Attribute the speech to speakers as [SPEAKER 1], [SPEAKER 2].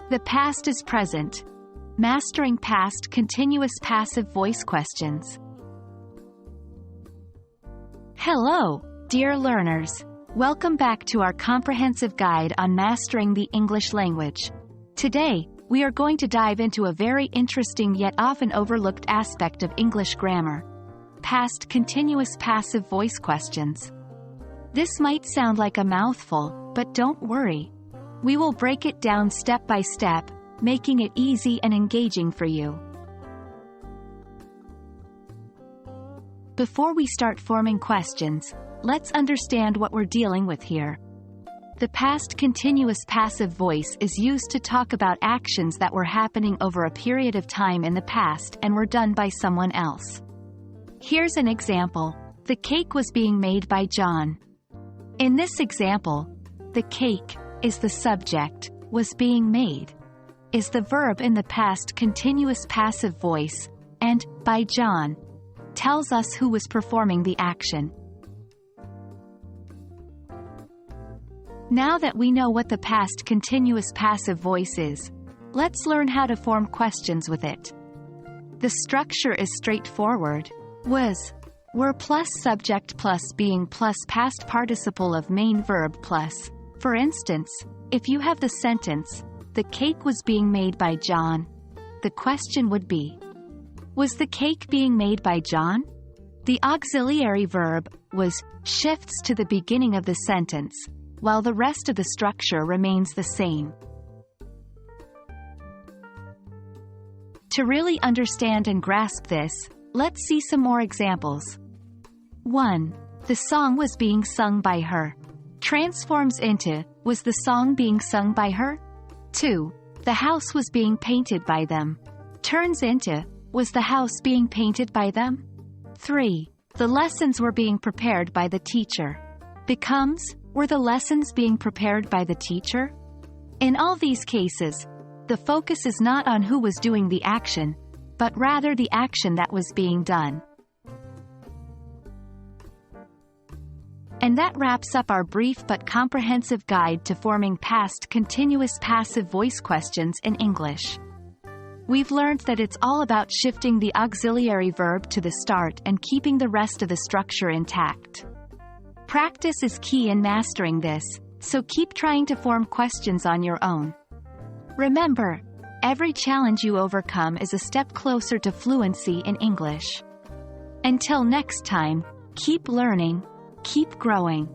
[SPEAKER 1] The past is present. Mastering past continuous passive voice questions. Hello, dear learners. Welcome back to our comprehensive guide on mastering the English language. Today, we are going to dive into a very interesting yet often overlooked aspect of English grammar: past continuous passive voice questions. This might sound like a mouthful, but don't worry. We will break it down step by step, making it easy and engaging for you. Before we start forming questions, let's understand what we're dealing with here. The past continuous passive voice is used to talk about actions that were happening over a period of time in the past and were done by someone else. Here's an example. The cake was being made by John. In this example, the cake is the subject, was being made is the verb in the past continuous passive voice, and by John tells us who was performing the action. Now that we know what the past continuous passive voice is, let's learn how to form questions with it. The structure is straightforward. Was, were plus subject plus being plus past participle of main verb plus. For instance, if you have the sentence, "The cake was being made by John," the question would be, was the cake being made by John? The auxiliary verb, was, shifts to the beginning of the sentence, while the rest of the structure remains the same. To really understand and grasp this, let's see some more examples. 1. The song was being sung by her. Transforms into, was the song being sung by her? 2. The house was being painted by them. Turns into, was the house being painted by them? 3. The lessons were being prepared by the teacher. Becomes, were the lessons being prepared by the teacher? In all these cases, the focus is not on who was doing the action, but rather the action that was being done. And that wraps up our brief but comprehensive guide to forming past continuous passive voice questions in English. We've learned that it's all about shifting the auxiliary verb to the start and keeping the rest of the structure intact. Practice is key in mastering this, so keep trying to form questions on your own. Remember, every challenge you overcome is a step closer to fluency in English. Until next time, keep learning, keep growing.